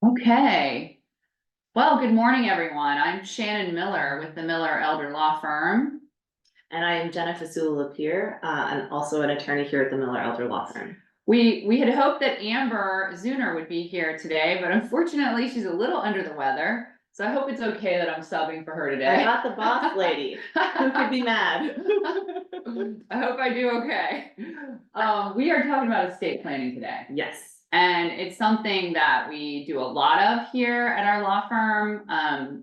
Okay. Well, good morning, everyone. I'm Shannon Miller with the Miller Elder Law Firm. And I am Genna Fasullo LaPeer, and also an attorney here at the Miller Elder Law Firm. We had hoped that Amber Zuner would be here today, but unfortunately she's a little under the weather. So I hope it's okay that I'm subbing for her today. I got the boss lady. Who could be mad? I hope I do okay. We are talking about estate planning today. Yes. And it's something that we do a lot of here at our law firm.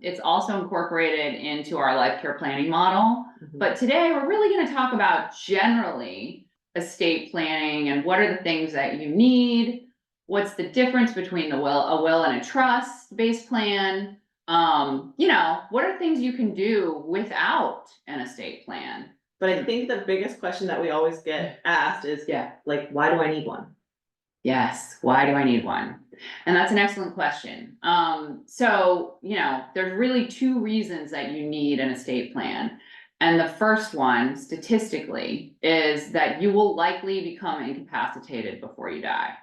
It's also incorporated into our life care planning model. But today we're really going to talk about generally estate planning and what are the things that you need. What's the difference between a will and a trust-based plan? What are things you can do without an estate plan? But I think the biggest question that we always get asked is, like, why do I need one? Yes, why do I need one? And that's an excellent question. So, there's really two reasons that you need an estate plan. And the first one, statistically, is that you will likely become incapacitated before you die.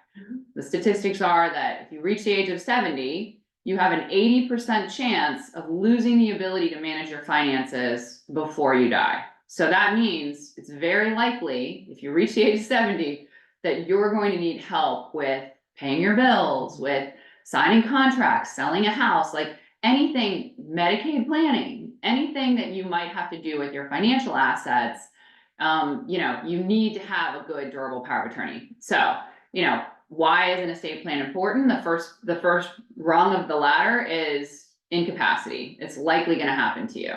The statistics are that if you reach the age of 70, you have an 80% chance of losing the ability to manage your finances before you die. So that means it's very likely, if you reach the age of 70, that you're going to need help with paying your bills, with signing contracts, selling a house, like anything, Medicaid planning, anything that you might have to do with your financial assets. You need to have a good durable power of attorney. So, why is an estate plan important? The first rung of the ladder is incapacity. It's likely going to happen to you.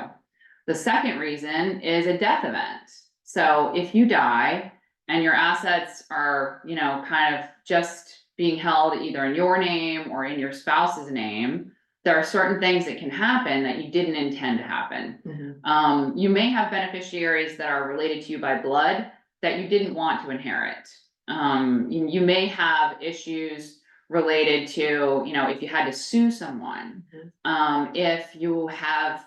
The second reason is a death event. So if you die, and your assets are, kind of just being held either in your name or in your spouse's name, there are certain things that can happen that you didn't intend to happen. You may have beneficiaries that are related to you by blood that you didn't want to inherit. You may have issues related to, if you had to sue someone, if you have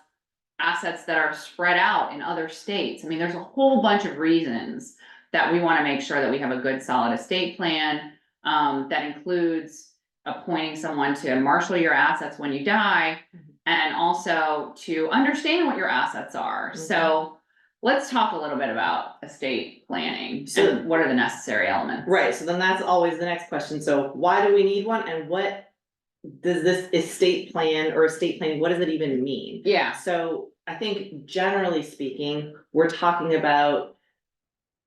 assets that are spread out in other states. I mean, there's a whole bunch of reasons that we want to make sure that we have a good solid estate plan that includes appointing someone to marshal your assets when you die, and also to understand what your assets are. So let's talk a little bit about estate planning and what are the necessary elements. Right, so then that's always the next question. So why do we need one, and what does this estate plan or estate planning, what does it even mean? Yeah. So I think generally speaking, we're talking about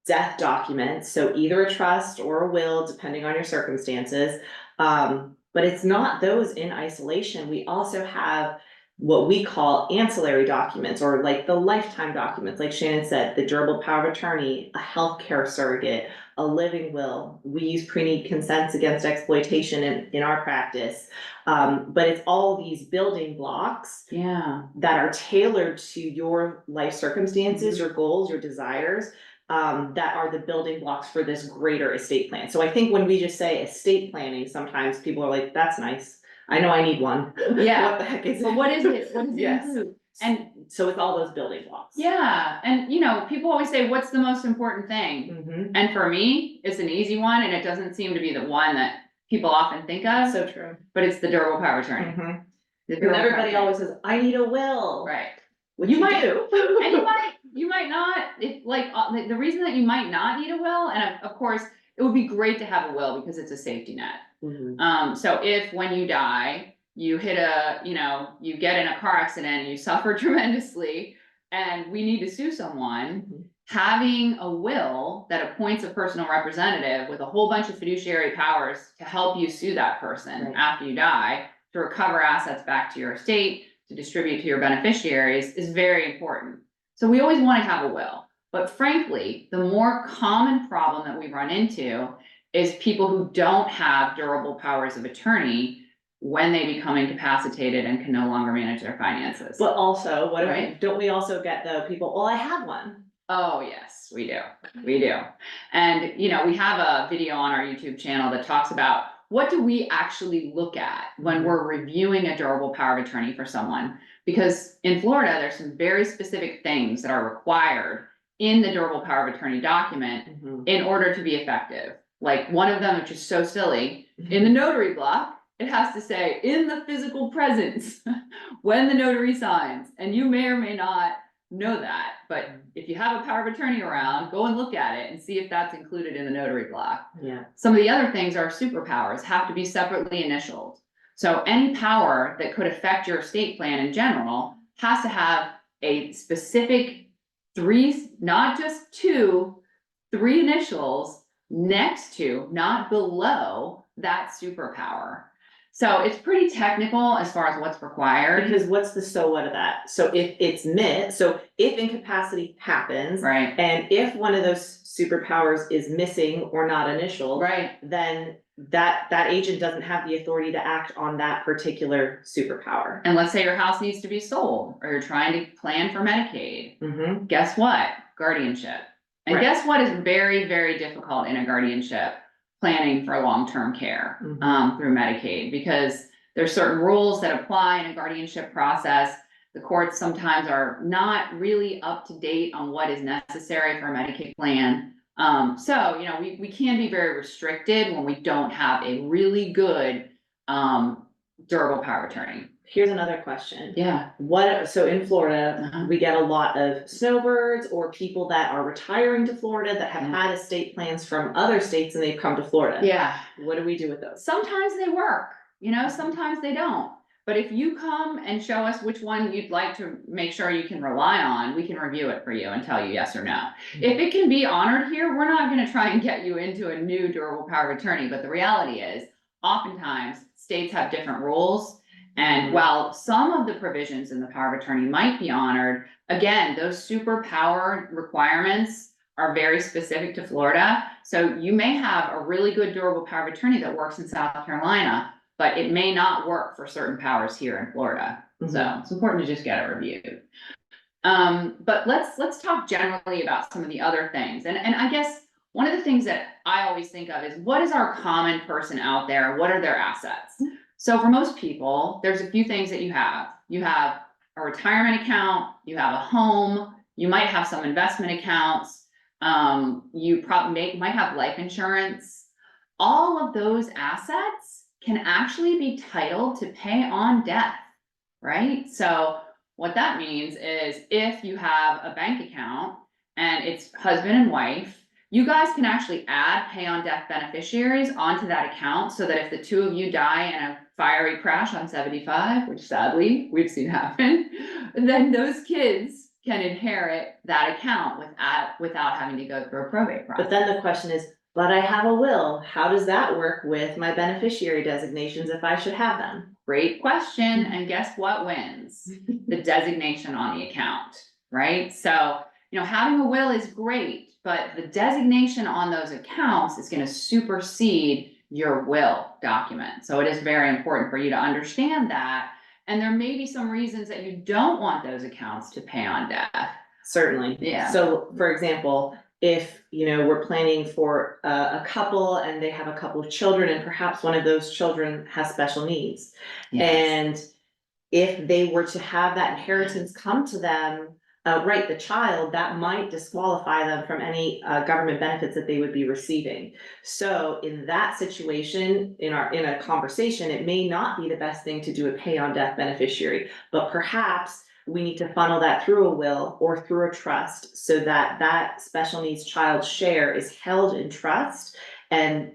death documents, so either a trust or a will, depending on your circumstances. But it's not those in isolation. We also have what we call ancillary documents, or like the lifetime documents, like Shannon said, the durable power of attorney, a healthcare surrogate, a living will. We use pre-need consents against exploitation in our practice. But it's all these building blocks that are tailored to your life circumstances, your goals, your desires, that are the building blocks for this greater estate plan. So I think when we just say estate planning, sometimes people are like, that's nice. I know I need one. Yeah. What the heck is it? But what is it? What does it include? And so it's all those building blocks. Yeah. And people always say, what's the most important thing? And for me, it's an easy one, and it doesn't seem to be the one that people often think of. So true. But it's the durable power of attorney. And everybody always says, I need a will. Right. Which you might do. And you might not, the reason that you might not need a will, and of course, it would be great to have a will because it's a safety net. So if when you die, you hit you get in a car accident and you suffer tremendously, and we need to sue someone, having a will that appoints a personal representative with a whole bunch of fiduciary powers to help you sue that person after you die, to recover assets back to your estate, to distribute to your beneficiaries, is very important. So we always want to have a will. But frankly, the more common problem that we run into is people who don't have durable powers of attorney when they become incapacitated and can no longer manage their finances. But also, don't we also get the people, well, I have one. Oh, yes, we do. We do. And, we have a video on our YouTube channel that talks about what do we actually look at when we're reviewing a durable power of attorney for someone? Because in Florida, there's some very specific things that are required in the durable power of attorney document in order to be effective. Like one of them, which is so silly, in the notary block, it has to say in the physical presence when the notary signs, and you may or may not know that, but if you have a power of attorney around, go and look at it and see if that's included in the notary block. Yeah. Some of the other things are superpowers, have to be separately initialed. So any power that could affect your estate plan in general has to have a specific three, not just two, three initials next to, not below that superpower. So it's pretty technical as far as what's required. Because what's the so what of that? So if it's so if incapacity happens. Right, And if one of those superpowers is missing or not initial. right. Then that agent doesn't have the authority to act on that particular superpower. And let's say your house needs to be sold, or you're trying to plan for Medicaid. Mm-hmm. Guess what? Guardianship. And Right. guess what is very, very difficult in a guardianship? Planning for long-term care through Medicaid, because there's certain rules that apply in a guardianship process. The courts sometimes are not really up to date on what is necessary for a Medicaid plan. So, you know, we can be very restricted when we don't have a really good durable power of attorney. Here's another question. Yeah. So in Florida, Uh-huh. we get a lot of snowbirds or people that are retiring to Florida that have Yeah. had estate plans from other states and they've come to Florida. Yeah. What do we do with those? Sometimes they work, you know, sometimes they don't. But if you come and show us which one you'd like to make sure you can rely on, we can review it for you and tell you yes or no. If it can be honored here, we're not gonna try and get you into a new durable power of attorney, but the reality is, oftentimes, states have different rules. And while some of the provisions in the power of attorney might be honored, again, those superpower requirements are very specific to Florida. So you may have a really good durable power of attorney that works in South Carolina, but it may not work for certain powers here in Florida. So it's important to just get it reviewed. But let's talk generally about some of the other things. And I guess one of the things that I always think of is, what is our common person out there? What are their assets? So for most people, there's a few things that you have. You have a retirement account, you have a home, you might have some investment accounts, you probably might have life insurance. All of those assets can actually be titled to pay on death, right? So what that means is, if you have a bank account and it's husband and wife, you guys can actually add pay on death beneficiaries onto that account, so that if the two of you die in a fiery crash on 75, which sadly we've seen happen, then those kids can inherit that account without having to go through a probate process. But then the question is, but I have a will. How does that work with my beneficiary designations if I should have them? Great question. And guess what wins? The designation on the account, right? So, you know, having a will is great, but the designation on those accounts is going to supersede your will document. So it is very important for you to understand that. And there may be some reasons that you don't want those accounts to pay on death. Certainly. Yeah. So for example, if, you know, we're planning for a couple and they have a couple of children and perhaps one of those children has special needs. Yes. And if they were to have that inheritance come to them, right, the child, that might disqualify them from any government benefits that they would be receiving. So in that situation, in a conversation, it may not be the best thing to do a pay on death beneficiary, but perhaps we need to funnel that through a will or through a trust, so that that special needs child's share is held in trust and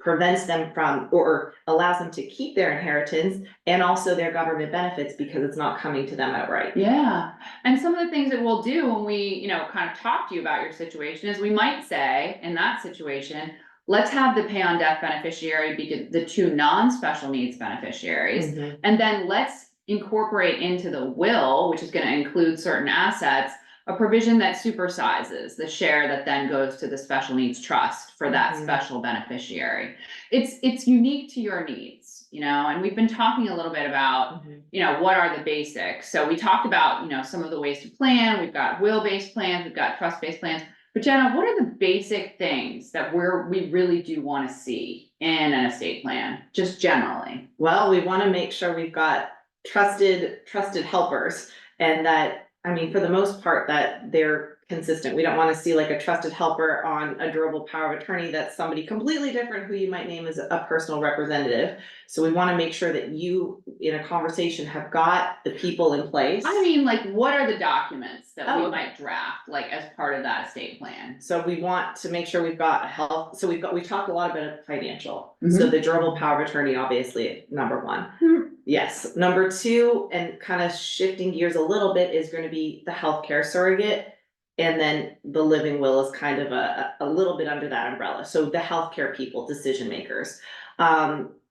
prevents them from, or allows them to keep their inheritance and also their government benefits, because it's not coming to them outright. Yeah. And some of the things that we'll do when we, you know, kind of talk to you about your situation is, we might say, in that situation, let's have the pay on death beneficiary be the two non-special needs beneficiaries. And then let's incorporate into the will, which is going to include certain assets, a provision that supersizes the share that then goes to the special needs trust for that special beneficiary. It's unique to your needs, you know, and we've been talking a little bit about, you know, what are the basics. So we talked about, you know, some of the ways to plan. We've got will-based plans, we've got trust-based plans. But Genna, what are the basic things that we really do want to see in an estate plan, just generally? Well, we want to make sure we've got trusted helpers, and that, I mean, for the most part, that they're consistent. We don't wanna see like a trusted helper on a durable power of attorney that's somebody completely different who you might name as a personal representative. So we wanna make sure that you, in a conversation, have got the people in place. I mean, like, what are the documents that Oh, we okay. might draft, like, as part of that estate plan? So we want to make sure we've got a health, so we've talked a lot about financial. So Mhm. the durable power of attorney, obviously, number one. Mhm. Yes, number two, and kind of shifting gears a little bit, is gonna be the healthcare surrogate. And then the living will is kind of a little bit under that umbrella, so the healthcare people, decision makers.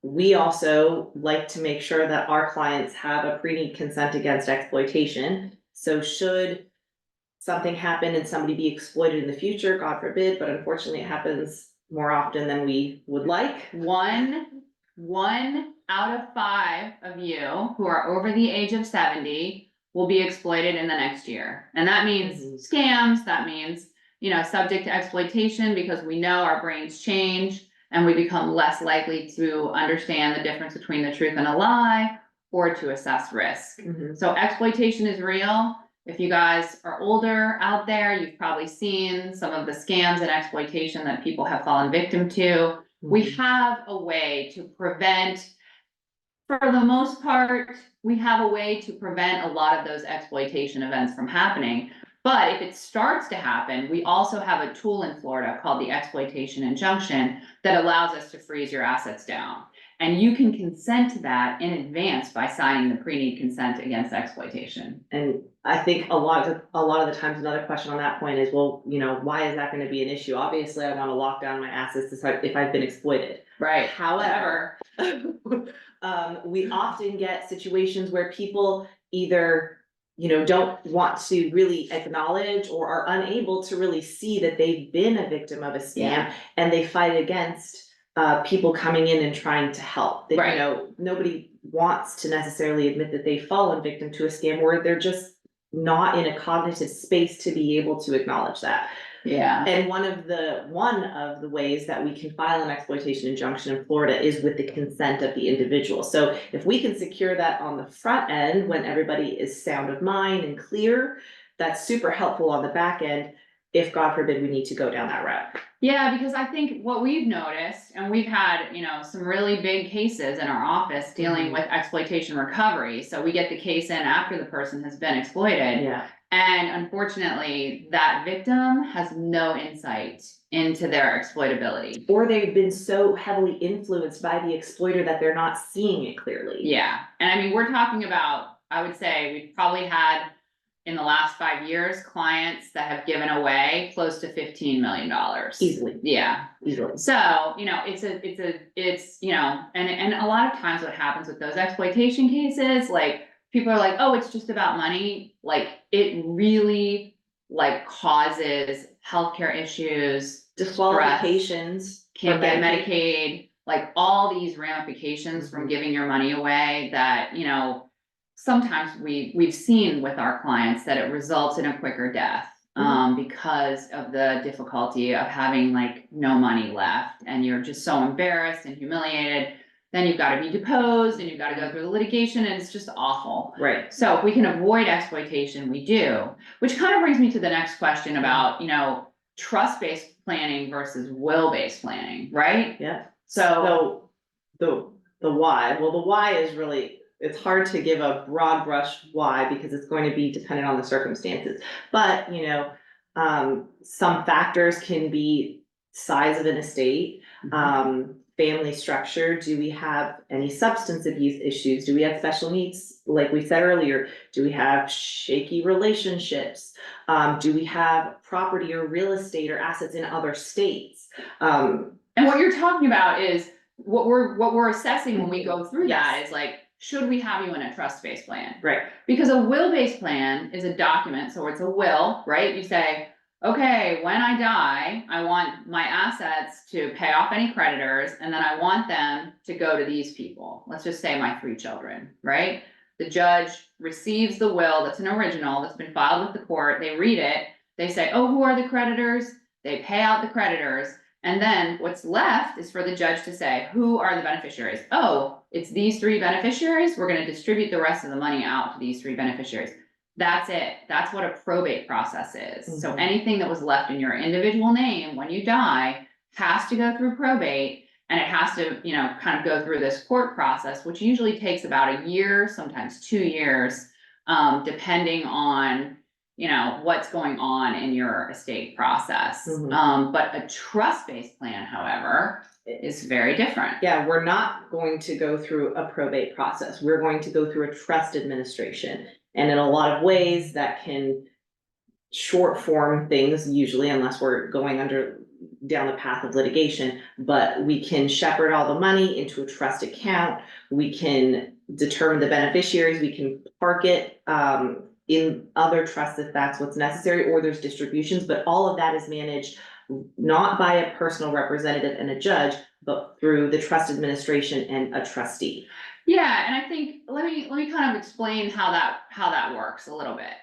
We also like to make sure that our clients have a pre-need consent against exploitation. So should something happen and somebody be exploited in the future, God forbid, but unfortunately it happens more often than we would like. One out of 5 of you who are over the age of 70 will be exploited in the next year. And that means scams, that means, you know, subject to exploitation, because we know our brains change and we become less likely to understand the difference between the truth and a lie, or to assess risk. So exploitation is real. If you guys are older out there, you've probably seen some of the scams and exploitation that people have fallen victim to. We have a way to prevent, for the most part, we have a way to prevent a lot of those exploitation events from happening. But if it starts to happen, we also have a tool in Florida called the exploitation injunction that allows us to freeze your assets down. And you can consent to that in advance by signing the pre-need consent against exploitation. And I think a lot of the times, another question on that point is, well, you know, why is that gonna be an issue? Obviously, I wanna lock down my assets if I've been exploited. Right. However, we often get situations where people either, you know, don't want to really acknowledge or are unable to really see that they've been a victim of a scam. Yeah. And they fight against people coming in and trying to help. That, Right. you know, nobody wants to necessarily admit that they've fallen victim to a scam, or they're just not in a cognitive space to be able to acknowledge that. Yeah. And one of the ways that we can file an exploitation injunction in Florida is with the consent of the individual. So if we can secure that on the front end, when everybody is sound of mind and clear, that's super helpful on the back end, if God forbid we need to go down that route. Yeah, because I think what we've noticed, and we've had, you know, some really big cases in our office dealing with exploitation recovery. So we get the case in after the person has been exploited. Yeah. And unfortunately, that victim has no insight into their exploitability. Or they've been so heavily influenced by the exploiter that they're not seeing it clearly. Yeah, and I mean, we're talking about, I would say we've probably had in the last 5 years, clients that have given away close to $15 million. Easily. Yeah. Easily. So, you know, it's, you know, and a lot of times what happens with those exploitation cases, like, people are like, oh, it's just about money. Like, it really, like, causes healthcare issues, Disqualifications. can't get Medicaid, like, all these ramifications from giving your money away that, you know, sometimes we've seen with our clients that it results in a quicker death. Because of the difficulty of having, like, no money left, and you're just so embarrassed and humiliated. Then you've got to be deposed and you've got to go through the litigation, and it's just awful. Right. So if we can avoid exploitation, we do. Which kind of brings me to the next question about, you know, trust-based planning versus will-based planning, right? Yeah. So the why, well, the why is really, it's hard to give a broad brush why, because it's going to be dependent on the circumstances. But, you know, some factors can be size of an estate, family structure. Do we have any substance abuse issues? Do we have special needs? Like we said earlier, do we have shaky relationships? Do we have property or real estate or assets in other states? And what you're talking about is what we're assessing when we go through that is like, should we have you in a trust-based plan? Right. Because a will-based plan is a document, so it's a will, right? You say, okay, when I die, I want my assets to pay off any creditors, and then I want them to go to these people. Let's just say my 3 children, right? The judge receives the will, that's an original, that's been filed with the court, they read it, they say, oh, who are the creditors? They pay out the creditors, and then what's left is for the judge to say, who are the beneficiaries? Oh, it's these 3 beneficiaries, we're gonna distribute the rest of the money out to these 3 beneficiaries. That's it. That's what a probate process is. So Mhm. anything that was left in your individual name when you die has to go through probate. And it has to, you know, kind of go through this court process, which usually takes about a year, sometimes 2 years, depending on, you know, what's going on in your estate process. Mhm. But a trust-based plan, however, is very different. Yeah, we're not going to go through a probate process. We're going to go through a trust administration. And in a lot of ways that can short form things usually, unless we're going down the path of litigation, but we can shepherd all the money into a trust account. We can determine the beneficiaries, we can park it in other trusts if that's what's necessary, or there's distributions, but all of that is managed not by a personal representative and a judge, but through the trust administration and a trustee. Yeah, and I think, let me kind of explain how that works a little bit.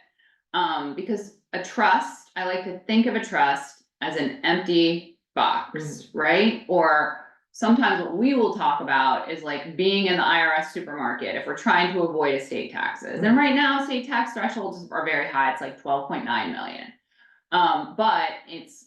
Because a trust, I like to think of a trust as an empty box, right? Or sometimes what we will talk about is like being in the IRS supermarket if we're trying to avoid estate taxes. And right now, estate tax thresholds are very high. It's like 12.9 million. But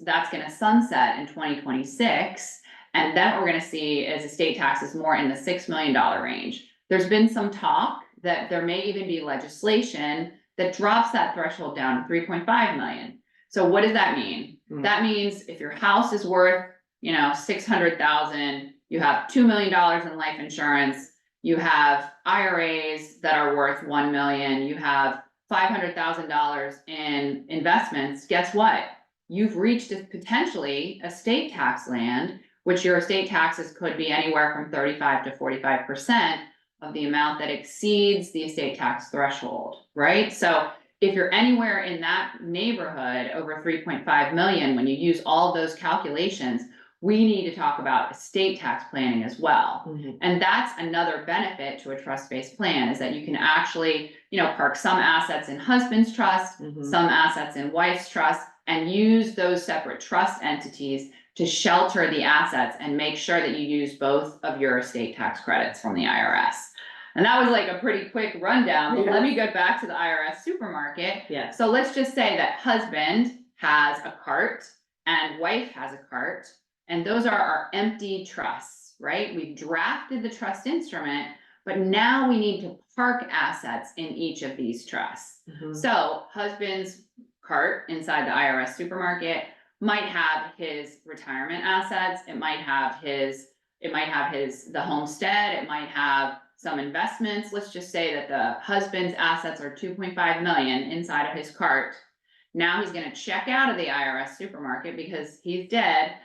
that's gonna sunset in 2026. And then what we're gonna see is estate taxes more in the $6 million range. There's been some talk that there may even be legislation that drops that threshold down to 3.5 million. So what does that mean? That means if your house is worth, you know, 600,000, you have $2 million in life insurance, you have IRAs that are worth 1 million, you have $500,000 in investments, guess what? You've reached potentially estate tax land, which your estate taxes could be anywhere from 35 to 45% of the amount that exceeds the estate tax threshold, right? So if you're anywhere in that neighborhood over 3.5 million, when you use all of those calculations, we need to talk about estate tax planning as well. And that's another benefit to a trust-based plan, is that you can actually, you know, park some assets in husband's trust, some assets in wife's trust, and use those separate trust entities to shelter the assets and make sure that you use both of your estate tax credits from the IRS. And that was like a pretty quick rundown, but let me go back to the IRS supermarket. Yeah. So let's just say that husband has a cart and wife has a cart, and those are our empty trusts, right? We've drafted the trust instrument, but now we need to park assets in each of these trusts. So husband's cart inside the IRS supermarket might have his retirement assets, it might have the homestead, it might have some investments. Let's just say that the husband's assets are 2.5 million inside of his cart. Now he's gonna check out of the IRS supermarket because he's dead.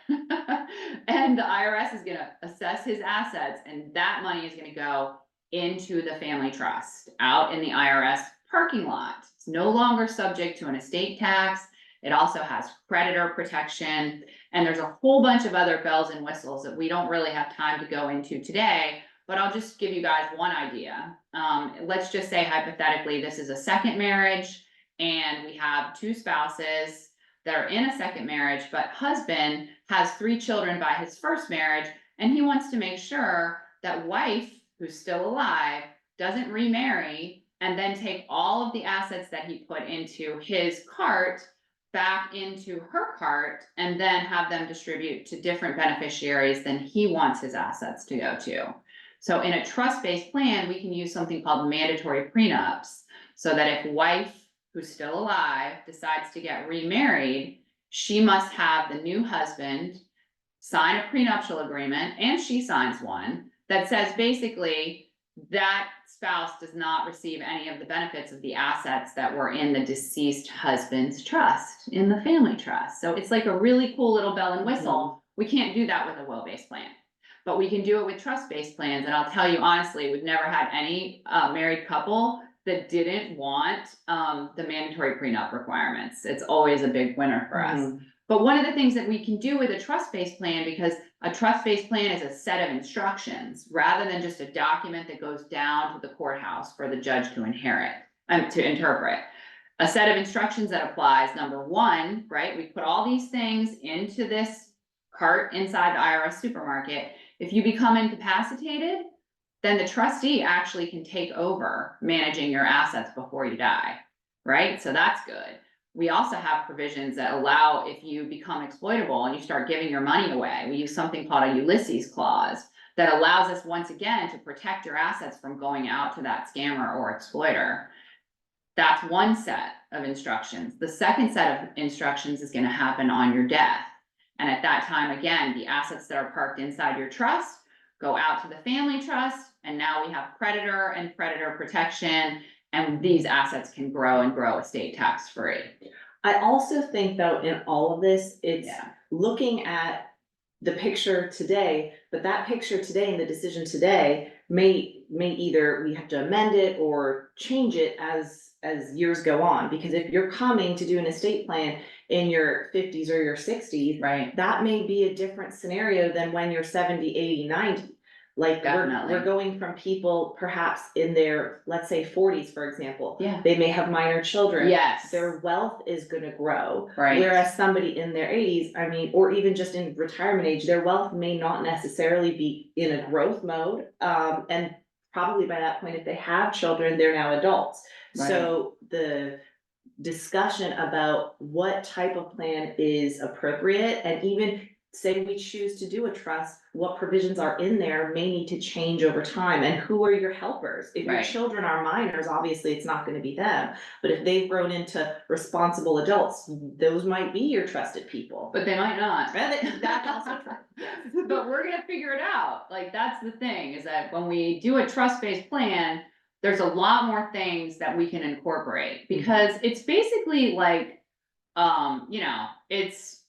And the IRS is gonna assess his assets, and that money is gonna go into the family trust out in the IRS parking lot. It's no longer subject to an estate tax. It also has creditor protection, and there's a whole bunch of other bells and whistles that we don't really have time to go into today, but I'll just give you guys one idea. Let's just say hypothetically, this is a second marriage, and we have two spouses that are in a second marriage, but husband has 3 children by his first marriage, and he wants to make sure that wife, who's still alive, doesn't remarry and then take all of the assets that he put into his cart back into her cart and then have them distribute to different beneficiaries than he wants his assets to go to. So in a trust-based plan, we can use something called mandatory prenups, so that if wife, who's still alive, decides to get remarried, she must have the new husband sign a prenuptial agreement, and she signs one that says basically that spouse does not receive any of the benefits of the assets that were in the deceased husband's trust, in the family trust. So it's like a really cool little bell and whistle. We can't do that with a will-based plan, but we can do it with trust-based plans. And I'll tell you honestly, we've never had any married couple that didn't want the mandatory prenup requirements. It's always a big winner for us. But one of the things that we can do with a trust-based plan, because a trust-based plan is a set of instructions rather than just a document that goes down to the courthouse for the judge to interpret. A set of instructions that applies, number one, right? We put all these things into this cart inside the IRS supermarket. If you become incapacitated, then the trustee actually can take over managing your assets before you die. right? So that's good. We also have provisions that allow, if you become exploitable and you start giving your money away, we use something called a Ulysses clause that allows us once again to protect your assets from going out to that scammer or exploiter. That's one set of instructions. The second set of instructions is going to happen on your death. And at that time, again, the assets that are parked inside your trust go out to the family trust. And now we have creditor and creditor protection. And these assets can grow and grow estate tax free. I also think though, in all of this, it's Yeah. looking at the picture today, but that picture today and the decision today may either we have to amend it or change it as years go on. Because if you're coming to do an estate plan in your 50s or your 60s, Right. that may be a different scenario than when you're 70, 80, 90. Like Definitely. we're going from people perhaps in their, let's say 40s, for example. Yeah. They may have minor children. Yes. Their wealth is gonna grow. Right. Whereas somebody in their 80s, I mean, or even just in retirement age, their wealth may not necessarily be in a growth mode. And probably by that point, if they have children, they're now adults. Right. So the discussion about what type of plan is appropriate, and even say we choose to do a trust, what provisions are in there may need to change over time, and who are your helpers? If your Right. children are minors, obviously it's not gonna be them, but if they've grown into responsible adults, those might be your trusted people. But they might not. That's also true. Yes. But we're gonna figure it out. Like, that's the thing, is that when we do a trust-based plan, there's a lot more things that we can incorporate, because it's basically like, you know, it's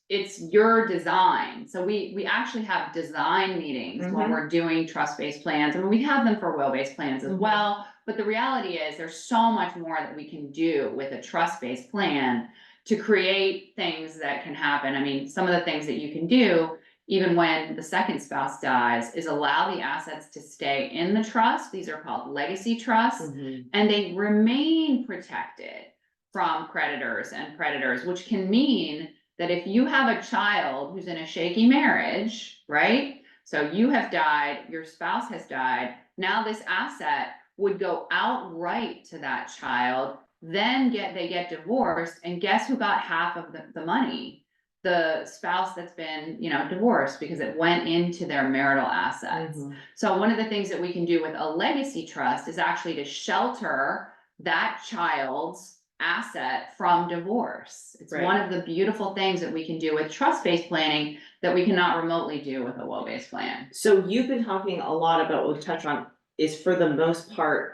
your design. So we actually have design meetings when Mhm. we're doing trust-based plans. I mean, we have them for will-based plans as Mhm. well, but the reality is there's so much more that we can do with a trust-based plan to create things that can happen. I mean, some of the things that you can do, even when the second spouse dies, is allow the assets to stay in the trust. These are called legacy trusts, Mhm. and they remain protected from creditors and predators, which can mean that if you have a child who's in a shaky marriage, right? So you have died, your spouse has died, now this asset would go outright to that child, then they get divorced, and guess who got half of the money? The spouse that's been, you know, divorced, because it went into their marital assets. Mhm. So one of the things that we can do with a legacy trust is actually to shelter that child's asset from divorce. It's Right. one of the beautiful things that we can do with trust-based planning that we cannot remotely do with a will-based plan. So you've been talking a lot about what we've touched on is for the most part,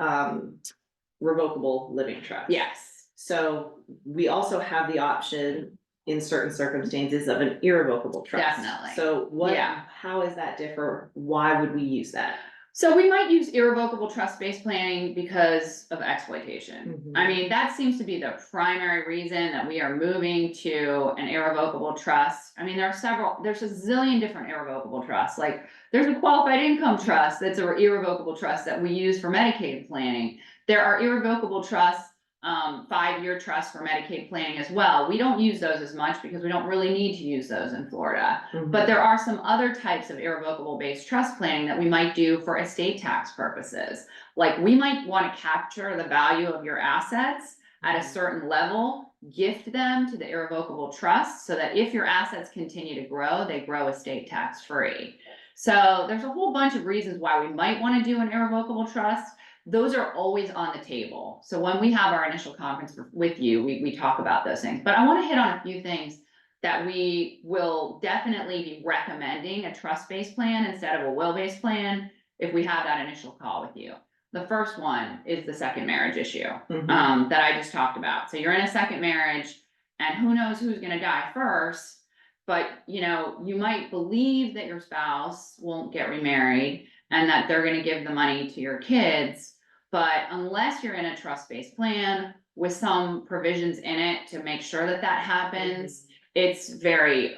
revocable living trust. Yes. So we also have the option in certain circumstances of an irrevocable trust. Definitely. So Yeah. how is that differ? Why would we use that? So we might use irrevocable trust-based planning because of exploitation. Mhm. I mean, that seems to be the primary reason that we are moving to an irrevocable trust. I mean, there's a zillion different irrevocable trusts. Like, there's a qualified income trust that's an irrevocable trust that we use for Medicaid planning. There are irrevocable trusts, 5-year trusts for Medicaid planning as well. We don't use those as much because we don't really need to use those in Florida. But there are some other types of irrevocable based trust planning that we might do for estate tax purposes. Like, we might want to capture the value of your assets at a certain level, gift them to the irrevocable trust, so that if your assets continue to grow, they grow estate tax free. So there's a whole bunch of reasons why we might want to do an irrevocable trust. Those are always on the table. So when we have our initial conference with you, we talk about those things. But I want to hit on a few things that we will definitely be recommending a trust-based plan instead of a will-based plan if we have that initial call with you. The first one is the second marriage issue, that I just talked about. So you're in a second marriage, and who knows who's going to die first, but you know, you might believe that your spouse won't get remarried and that they're going to give the money to your kids. But unless you're in a trust-based plan with some provisions in it to make sure that that happens, it's very,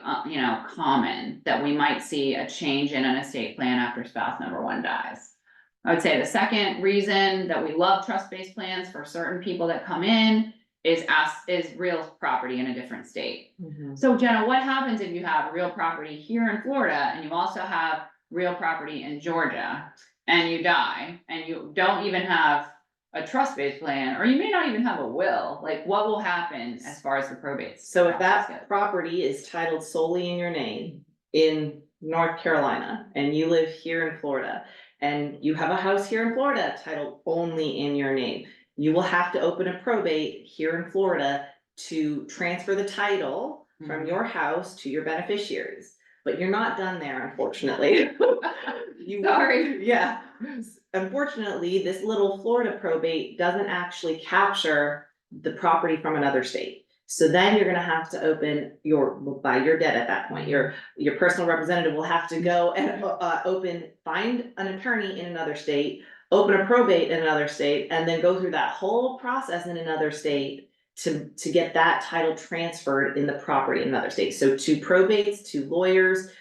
common that we might see a change in an estate plan after spouse number one dies. I would say the second reason that we love trust-based plans for certain people that come in is real property in a different state. So Jenna, what happens if you have real property here in Florida and you also have real property in Georgia, and you die and you don't even have a trust-based plan, or you may not even have a will. Like, what will happen as far as the probate? So if process that goes? property is titled solely in your name in North Carolina and you live here in Florida and you have a house here in Florida titled only in your name, you will have to open a probate here in Florida to transfer the title from Mhm. your house to your beneficiaries. But you're not done there, unfortunately. Sorry. Yeah. Unfortunately, this little Florida probate doesn't actually capture the property from another state. So then you're gonna have to open buy your debt at that point. Your personal representative will have to go and find an attorney in another state, open a probate in another state, and then go through that whole process in another state to get that title transferred in the property in another state. So to probates, to lawyers,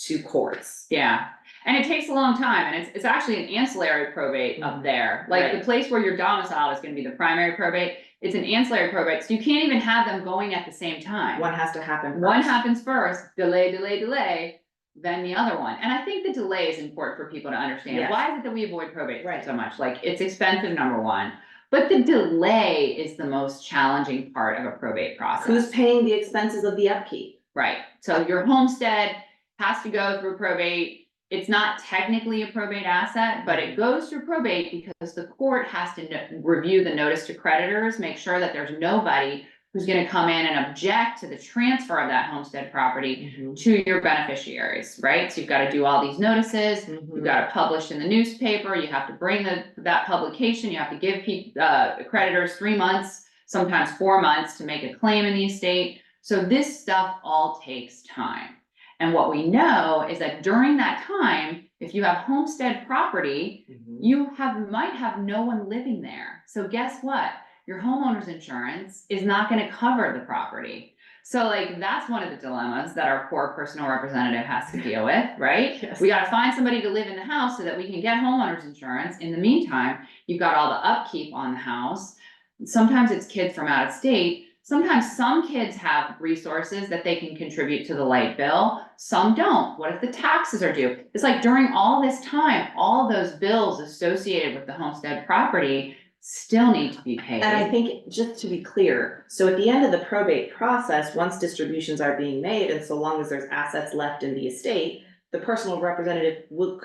to courts. Yeah, and it takes a long time, and it's actually an ancillary probate up there. Like, the Right. place where you're domiciled is gonna be the primary probate. It's an ancillary probate, so you can't even have them going at the same time. One has to happen One first. happens first, delay, then the other one. And I think the delay is important for people to understand. Yes. Why is it that we avoid probate Right. so much? Like, it's expensive, number one, but the delay is the most challenging part of a probate process. Who's paying the expenses of the upkeep? Right, so your homestead has to go through probate. It's not technically a probate asset, but it goes through probate because the court has to review the notice to creditors, make sure that there's nobody who's gonna come in and object to the transfer of that homestead property to your beneficiaries, right? So you've gotta do all these notices, you've gotta publish in the newspaper, you have to bring that publication, you have to give creditors 3 months, sometimes 4 months to make a claim in the estate. So this stuff all takes time. And what we know is that during that time, if you have homestead property, you might have no one living there. So guess what? Your homeowner's insurance is not gonna cover the property. So like, that's one of the dilemmas that our poor personal representative has to deal with, right? Yes. We gotta find somebody to live in the house so that we can get homeowner's insurance. In the meantime, you've got all the upkeep on the house. Sometimes it's kids from out of state. Sometimes some kids have resources that they can contribute to the light bill, some don't. What if the taxes are due? It's like, during all this time, all those bills associated with the homestead property still need to be paid. And I think, just to be clear, so at the end of the probate process, once distributions are being made, and so long as there's assets left in the estate, the personal representative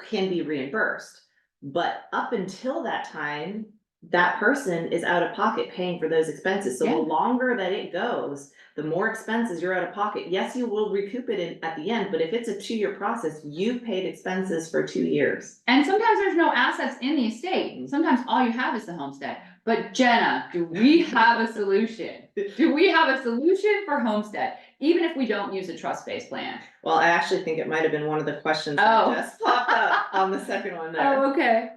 can be reimbursed. But up until that time, that person is out of pocket paying for those expenses. So the Yeah. longer that it goes, the more expenses you're out of pocket. Yes, you will recoup it at the end, but if it's a 2-year process, you've paid expenses for 2 years. And sometimes there's no assets in the estate. Sometimes all you have is the homestead. But Jenna, do we have a solution? Do we have a solution for homestead, even if we don't use a trust-based plan? Well, I actually think it might have been one of the questions Oh. that just popped up on the second one there. Oh, okay.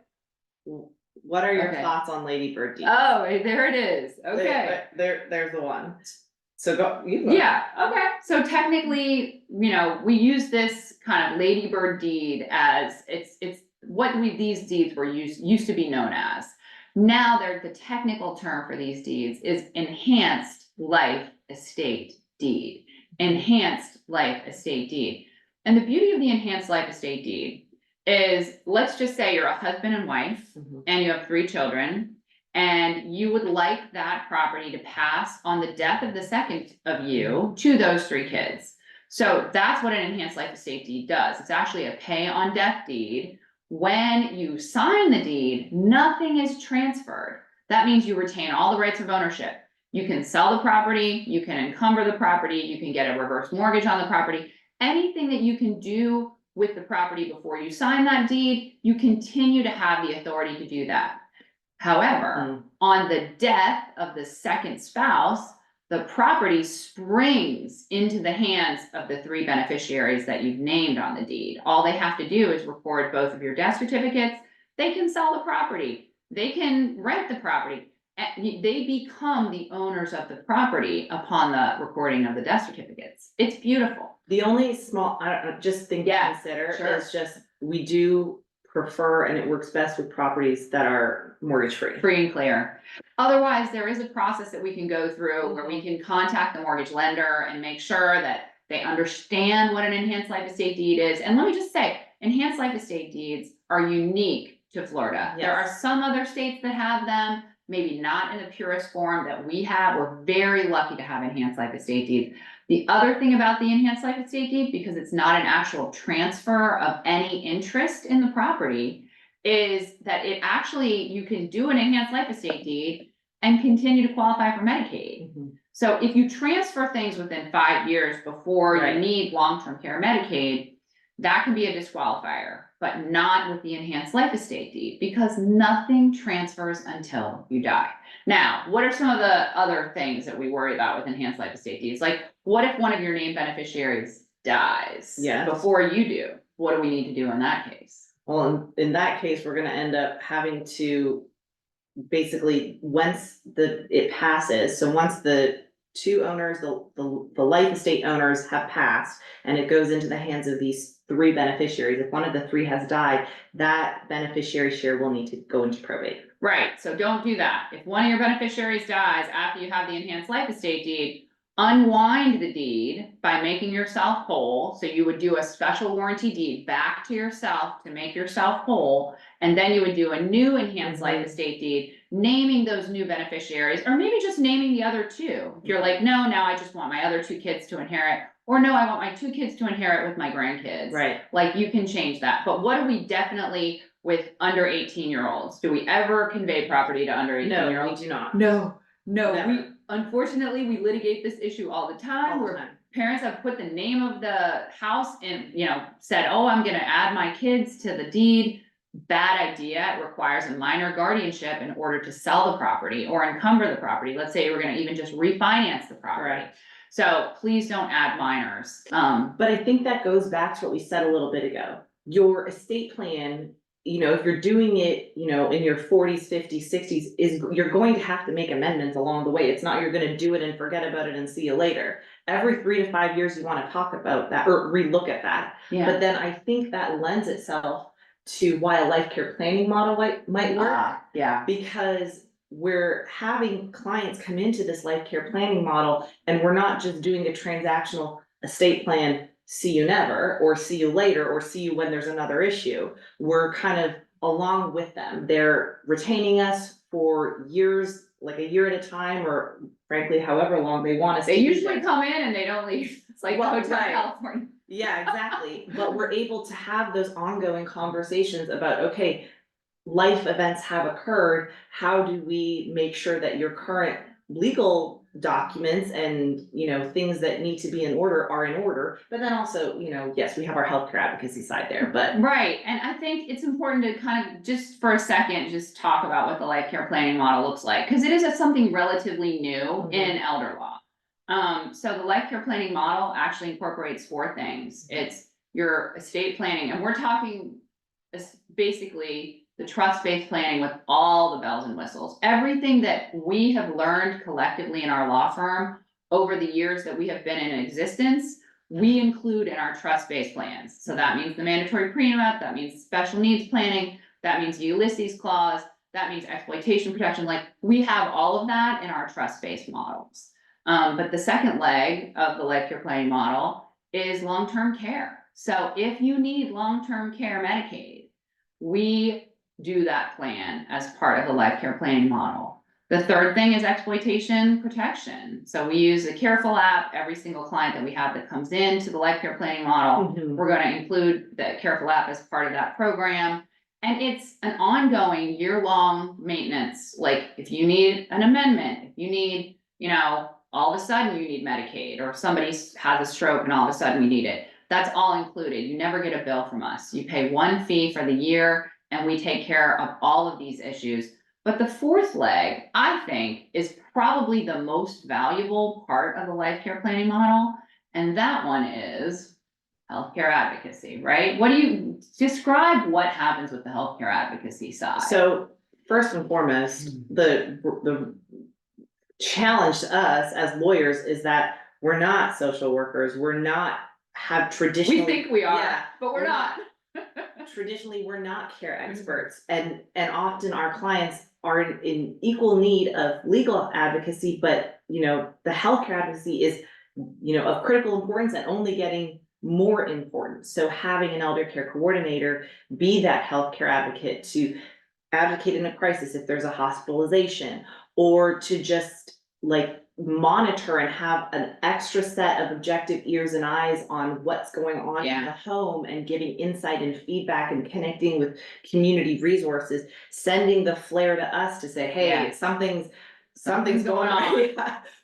What are your Okay. thoughts on Lady Bird deed? Oh, there it is. Okay. There's the one. So you go. Yeah, okay. So technically, we use this kind of ladybird deed as it's what these deeds were used to be known as. Now the technical term for these deeds is enhanced life estate deed. Enhanced life estate deed. And the beauty of the enhanced life estate deed is, let's just say you're a husband and wife and you have 3 children, and you would like that property to pass on the death of the second of you to those 3 kids. So that's what an enhanced life estate deed does. It's actually a pay on death deed. When you sign the deed, nothing is transferred. That means you retain all the rights of ownership. You can sell the property, you can encumber the property, you can get a reverse mortgage on the property. Anything that you can do with the property before you sign that deed, you continue to have the authority to do that. However, on the death of the second spouse, the property springs into the hands of the 3 beneficiaries that you've named on the deed. All they have to do is record both of your death certificates. They can sell the property. They can rent the property. They become the owners of the property upon the recording of the death certificates. It's beautiful. The only small, I don't know, just thing to consider is just, we do prefer, and it works best with properties that are mortgage free. Free and clear. Otherwise, there is a process that we can go through where we can contact the mortgage lender and make sure that they understand what an enhanced life estate deed is. And let me just say, enhanced life estate deeds are unique to Florida. Yes. There are some other states that have them. maybe not in the purest form that we have. We're very lucky to have enhanced life estate deeds. The other thing about the enhanced life estate deed, because it's not an actual transfer of any interest in the property, is that it actually, you can do an enhanced life estate deed and continue to qualify for Medicaid. So if you transfer things within 5 years before Right. you need long-term care Medicaid, that can be a disqualifier, but not with the enhanced life estate deed, because nothing transfers until you die. Now, what are some of the other things that we worry about with enhanced life estate deeds? Like, what if one of your named beneficiaries dies Yes. before you do? What do we need to do in that case? Well, in that case, we're gonna end up having to basically, once it passes, so once the two owners, the life estate owners have passed, and it goes into the hands of these three beneficiaries, if one of the three has died, that beneficiary share will need to go into probate. Right, so don't do that. If one of your beneficiaries dies after you have the enhanced life estate deed, unwind the deed by making yourself whole. So you would do a special warranty deed back to yourself to make yourself whole. And then you would do a new enhanced life estate deed, naming those new beneficiaries, or maybe just naming the other two. If you're like, no, now I just want my other two kids to inherit, or no, I want my two kids to inherit with my grandkids. Right. Like, you can change that. But what do we definitely with under 18-year-olds? Do we ever convey property to under 18-year-olds? No, we do not. No, Never. we, unfortunately, we litigate this issue all the time, All the where time. parents have put the name of the house and, said, oh, I'm gonna add my kids to the deed. Bad idea. It requires a minor guardianship in order to sell the property or encumber the property. Let's say we're gonna even just refinance the property. Right. So please don't add minors. But I think that goes back to what we said a little bit ago. Your estate plan, if you're doing it, in your 40s, 50s, 60s, you're going to have to make amendments along the way. It's not you're gonna do it and forget about it and see you later. Every 3 to 5 years, you wanna talk about that or relook at that. Yeah. But then I think that lends itself to why a life care planning model might work. Yeah. Because we're having clients come into this life care planning model, and we're not just doing a transactional estate plan, see you never, or see you later, or see you when there's another issue. We're kind of along with them. They're retaining us for years, like a year at a time, or frankly, however long they want us to They be usually there. come in and they don't leave. It's like Well, Hotel right. California. Yeah, exactly. But we're able to have those ongoing conversations about, okay, life events have occurred. How do we make sure that your current legal documents and, things that need to be in order are in order? But then also, yes, we have our healthcare advocacy side there, but. Right, and I think it's important to kind of, just for a second, just talk about what the life care planning model looks like, because it is something relatively new in elder law. So the life care planning model actually incorporates 4 things. It's your estate planning, and we're talking basically the trust-based planning with all the bells and whistles. Everything that we have learned collectively in our law firm over the years that we have been in existence, we include in our trust-based plans. So that means the mandatory prenup, that means special needs planning, that means Ulysses clause, that means exploitation protection. Like, we have all of that in our trust-based models. But the second leg of the life care planning model is long-term care. So if you need long-term care Medicaid, we do that plan as part of the life care planning model. The third thing is exploitation protection. So we use the Careful app. Every single client that we have that comes into the life care planning model, we're going to include the Careful app as part of that program. And it's an ongoing year-long maintenance. Like, if you need an amendment, if you need, all of a sudden you need Medicaid, or if somebody has a stroke and all of a sudden we need it, that's all included. You never get a bill from us. You pay one fee for the year, and we take care of all of these issues. But the fourth leg, I think, is probably the most valuable part of the life care planning model. And that one is healthcare advocacy, right? What do you describe what happens with the healthcare advocacy side? So first and foremost, the challenge to us as lawyers is that we're not social workers. We're not have traditionally. We think we are, yeah, but we're not. Traditionally, we're not care experts, and often our clients are in equal need of legal advocacy, but the healthcare advocacy is of critical importance and only getting more important. So having an elder care coordinator be that healthcare advocate to advocate in a crisis if there's a hospitalization, or to just like monitor and have an extra set of objective ears and eyes on what's going on in the home, and giving insight and feedback and connecting with community resources, sending the flare to us to say, hey, something's going on.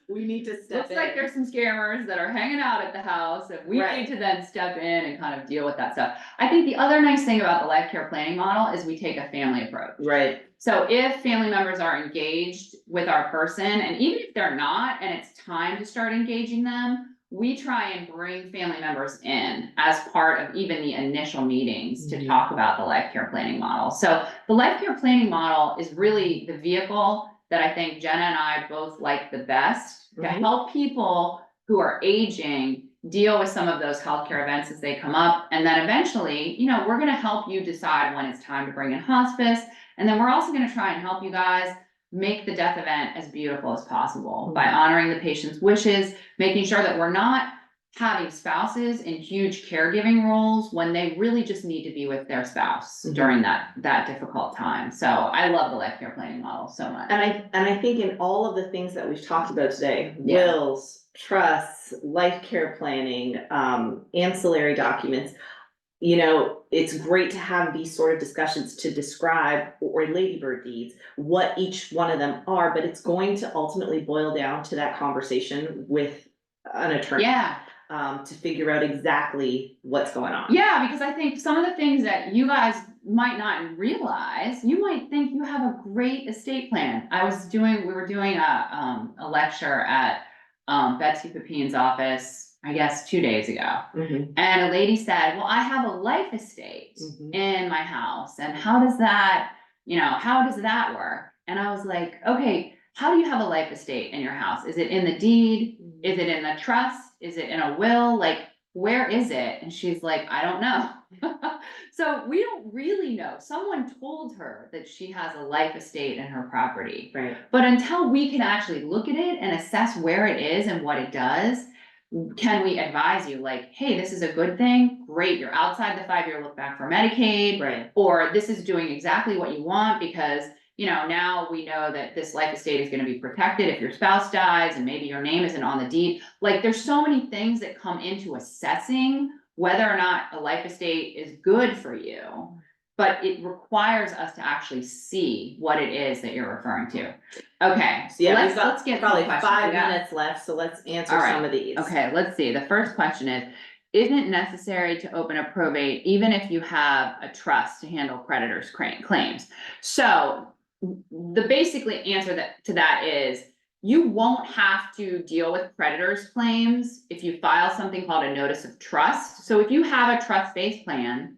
We need to step in. Looks like there's some scammers that are hanging out at the house, and we need to then step in and kind of deal with that stuff. I think the other nice thing about the life care planning model is we take a family approach. Right. So if family members are engaged with our person, and even if they're not, and it's time to start engaging them, we try and bring family members in as part of even the initial meetings to talk about the life care planning model. So the life care planning model is really the vehicle that I think Genna and I both like the best to help people who are aging deal with some of those healthcare events as they come up. And then eventually, you know, we're going to help you decide when it's time to bring in hospice. And then we're also going to try and help you guys make the death event as beautiful as possible by honoring the patient's wishes, making sure that we're not having spouses in huge caregiving roles when they really just need to be with their spouse during that difficult time. So I love the life care planning model so much. And I think in all of the things that we've talked about today, wills, trusts, life care planning, ancillary documents, you know, it's great to have these sort of discussions to describe, or ladybird deeds, what each one of them are, but it's going to ultimately boil down to that conversation with an attorney. To figure out exactly what's going on. Yeah, because I think some of the things that you guys might not realize, you might think you have a great estate plan. We were doing a lecture at Betsy Pepine's office, I guess 2 days ago. And a lady said, well, I have a life estate in my house. And how does that work? And I was like, okay, how do you have a life estate in your house? Is it in the deed? Is it in the trust? Is it in a will? Like, where is it? And she's like, I don't know. So we don't really know. Someone told her that she has a life estate in her property. Right. But until we can actually look at it and assess where it is and what it does, can we advise you like, hey, this is a good thing? Great, you're outside the 5-year look back for Medicaid. Right. Or this is doing exactly what you want because, you know, now we know that this life estate is going to be protected if your spouse dies and maybe your name isn't on the deed. Like, there's so many things that come into assessing whether or not a life estate is good for you, but it requires us to actually see what it is that you're referring to. Okay, so yeah, let's get probably 5 minutes left, so let's answer some of these. Okay, let's see. The first question is it necessary to open a probate even if you have a trust to handle creditors' claims? So the basically answer to that is you won't have to deal with creditors' claims if you file something called a notice of trust. So if you have a trust-based plan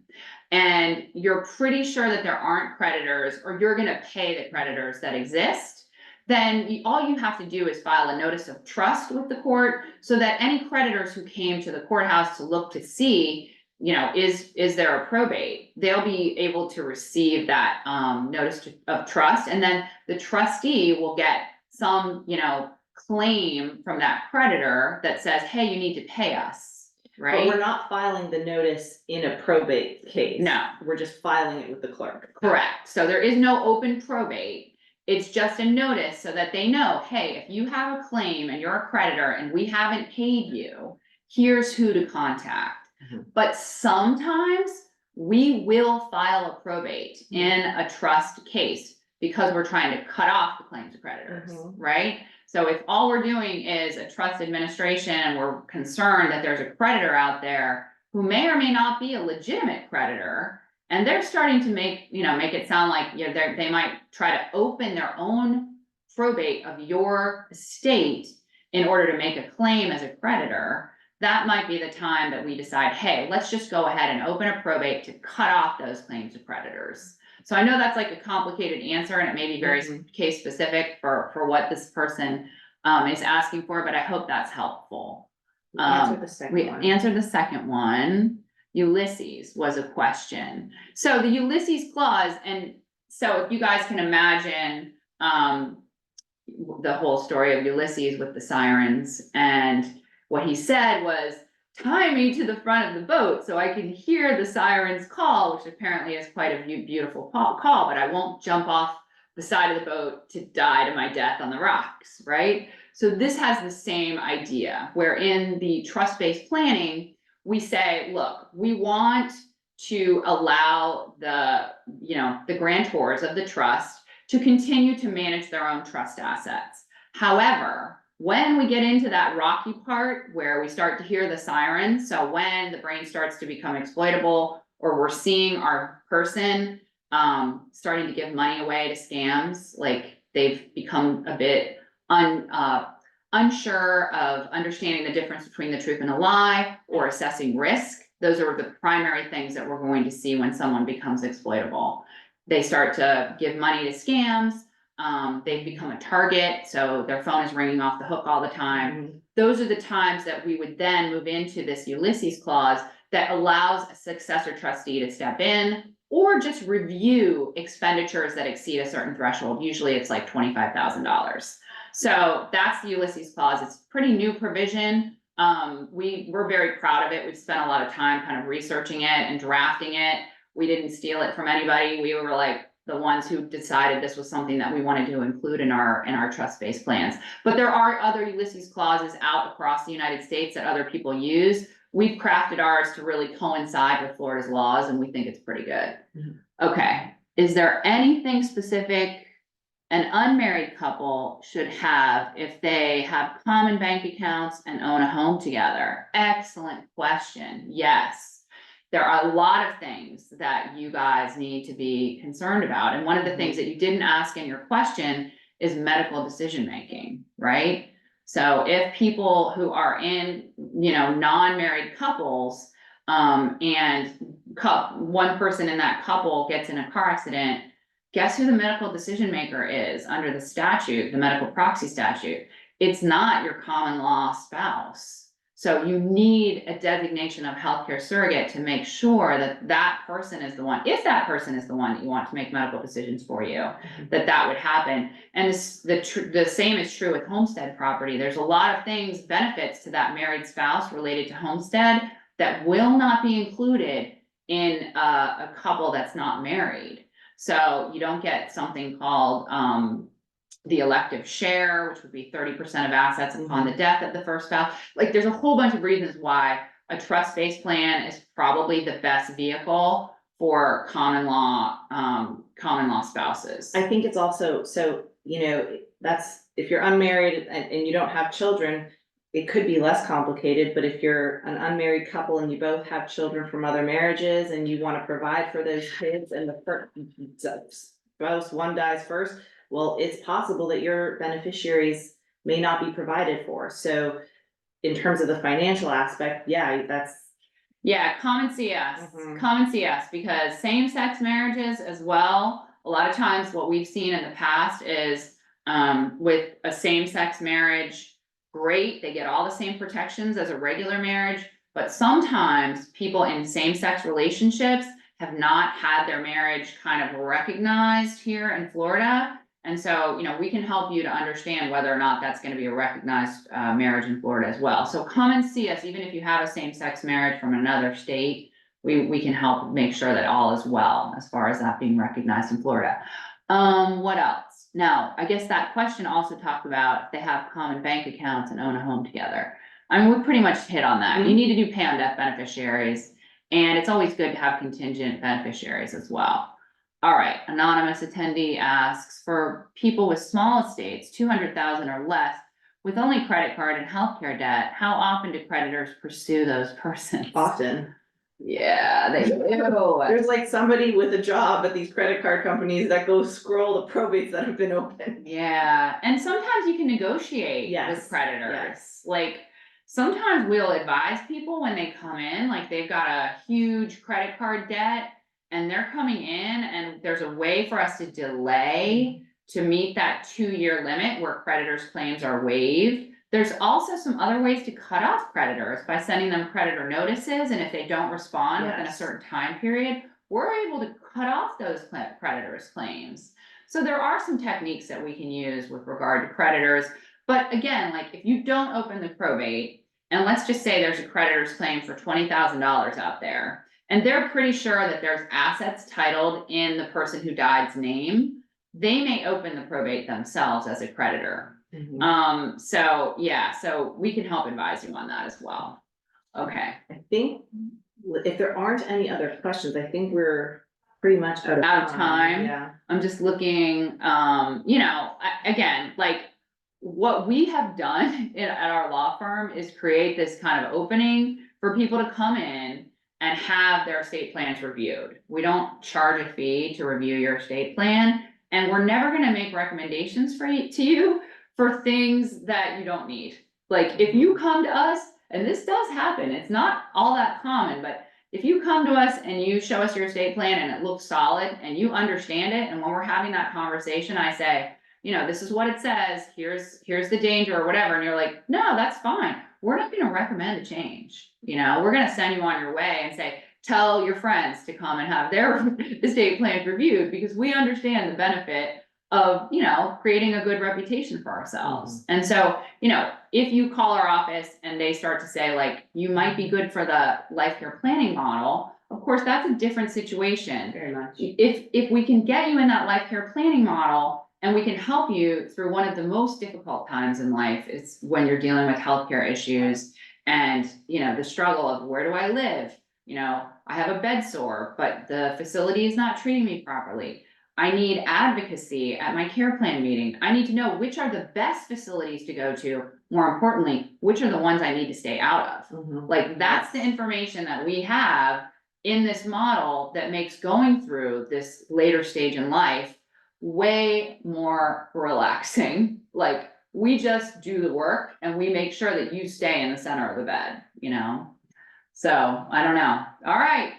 and you're pretty sure that there aren't creditors, or you're going to pay the creditors that exist, then all you have to do is file a notice of trust with the court so that any creditors who came to the courthouse to look to see, you know, is there a probate, they'll be able to receive that notice of trust, and then the trustee will get some, you know, claim from that creditor that says, hey, you need to pay us, right? But we're not filing the notice in a probate case. No. We're just filing it with the clerk. Correct. So there is no open probate. It's just a notice so that they know, hey, if you have a claim and you're a creditor and we haven't paid you, here's who to contact. But sometimes we will file a probate in a trust case because we're trying to cut off the claims of creditors, right? So if all we're doing is a trust administration and we're concerned that there's a creditor out there who may or may not be a legitimate creditor, and they're starting to make it sound like, you know, they might try to open their own probate of your estate in order to make a claim as a creditor, that might be the time that we decide, hey, let's just go ahead and open a probate to cut off those claims of creditors. So I know that's like a complicated answer, and it may be very case specific for what this person is asking for, but I hope that's helpful. We answered the second one. Ulysses was a question. So the Ulysses clause, and so if you guys can imagine the whole story of Ulysses with the sirens, and what he said was, tie me to the front of the boat so I can hear the sirens call, which apparently is quite a beautiful call, but I won't jump off the side of the boat to die to my death on the rocks, right? So this has the same idea, where in the trust-based planning, we say, look, we want to allow the, the grantors of the trust to continue to manage their own trust assets. However, when we get into that rocky part where we start to hear the sirens, so when the brain starts to become exploitable, or we're seeing our person starting to give money away to scams, like they've become a bit unsure of understanding the difference between the truth and a lie, or assessing risk. Those are the primary things that we're going to see when someone becomes exploitable. They start to give money to scams. They've become a target, so their phone is ringing off the hook all the time. Those are the times that we would then move into this Ulysses clause that allows a successor trustee to step in or just review expenditures that exceed a certain threshold. Usually it's like $25,000. So that's the Ulysses clause. It's a pretty new provision. We're very proud of it. We've spent a lot of time kind of researching it and drafting it. We didn't steal it from anybody. We were like the ones who decided this was something that we wanted to include in our trust-based plans. But there are other Ulysses clauses out across the United States that other people use. We've crafted ours to really coincide with Florida's laws, and we think it's pretty good. Okay, is there anything specific an unmarried couple should have if they have common bank accounts and own a home together? Excellent question. Yes. There are a lot of things that you guys need to be concerned about. And one of the things that you didn't ask in your question is medical decision-making, right? So if people who are in, non-married couples, and one person in that couple gets in a car accident, guess who the medical decision maker is under the statute, the medical proxy statute? It's not your common law spouse. So you need a designation of healthcare surrogate to make sure that that person is the one, if that person is the one that you want to make medical decisions for you, that would happen. And the same is true with homestead property. There's a lot of things, benefits to that married spouse related to homestead that will not be included in a couple that's not married. So you don't get something called the elective share, which would be 30% of assets upon the death of the first spouse. Like there's a whole bunch of reasons why a trust-based plan is probably the best vehicle for common law spouses. I think it's also, so, that's, if you're unmarried and you don't have children, it could be less complicated, but if you're an unmarried couple and you both have children from other marriages and you want to provide for those kids and the first spouse, one dies first, well, it's possible that your beneficiaries may not be provided for. So in terms of the financial aspect, common CS, common CS, because same-sex marriages as well. A lot of times what we've seen in the past is with a same-sex marriage, great, they get all the same protections as a regular marriage, but sometimes people in same-sex relationships have not had their marriage kind of recognized here in Florida. And so, we can help you to understand whether or not that's going to be a recognized marriage in Florida as well. So come and see us, even if you have a same-sex marriage from another state, we can help make sure that all is well as far as that being recognized in Florida. What else? Now, I guess that question also talked about if they have common bank accounts and own a home together. I mean, we pretty much hit on that. You need to do pay on death beneficiaries, and it's always good to have contingent beneficiaries as well. All right, anonymous attendee asks, for people with small estates, 200,000 or less, with only credit card and healthcare debt, how often do creditors pursue those persons? often. Yeah, they do. There's like somebody with a job at these credit card companies that go scroll the probates that have been opened. Yeah, and sometimes you can negotiate with creditors. Yes. Like sometimes we'll advise people when they come in, like they've got a huge credit card debt and they're coming in and there's a way for us to delay to meet that 2-year limit where creditors' claims are waived. There's also some other ways to cut off creditors by sending them creditor notices, and if they don't respond within a certain time period, we're able to cut off those creditors' claims. So there are some techniques that we can use with regard to creditors. But again, like if you don't open the probate and let's just say there's a creditor's claim for $20,000 out there, and they're pretty sure that there's assets titled in the person who died's name, they may open the probate themselves as a creditor. So yeah, so we can help advise you on that as well. Okay. I think if there aren't any other questions, I think we're pretty much out Out of time. Yeah. I'm just looking, you know, again, like what we have done at our law firm is create this kind of opening for people to come in and have their estate plans reviewed. We don't charge a fee to review your estate plan, and we're never gonna make recommendations to you for things that you don't need. Like, if you come to us, and this does happen, it's not all that common, but if you come to us and you show us your estate plan and it looks solid and you understand it, and when we're having that conversation, I say, you know, this is what it says, here's the danger or whatever, and you're like, no, that's fine. We're not gonna recommend a change, you know, we're gonna send you on your way and say, tell your friends to come and have their estate plans reviewed, because we understand the benefit of, you know, creating a good reputation for ourselves. And so, you know, if you call our office and they start to say like, you might be good for the life care planning model, of course, that's a different situation. Very much. If we can get you in that life care planning model and we can help you through one of the most difficult times in life, it's when you're dealing with healthcare issues and, you know, the struggle of where do I live? You know, I have a bed sore, but the facility is not treating me properly. I need advocacy at my care plan meeting. I need to know which are the best facilities to go to. More importantly, which are the ones I need to stay out of. Like, that's the information that we have in this model that makes going through this later stage in life way more relaxing. Like, we just do the work and we make sure that you stay in the center of the bed, you know? So I don't know. All right.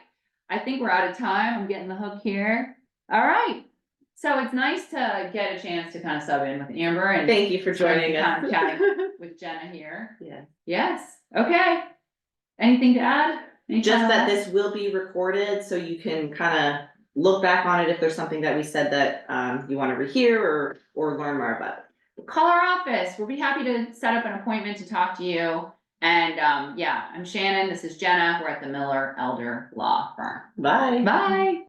I think we're out of time. I'm getting the hook here. All right. So it's nice to get a chance to kind of sub in with Amber, and Thank you for joining kind of us. chatting with Genna here. Yeah. Yes. Okay. Anything to add? Any Just final that thoughts? this will be recorded, so you can kind of look back on it if there's something that we said that you want to rehear or learn more about. Call our office. We'll be happy to set up an appointment to talk to you. And yeah, I'm Shannon. This is Genna. We're at the Miller Elder Law Firm. Bye. Bye.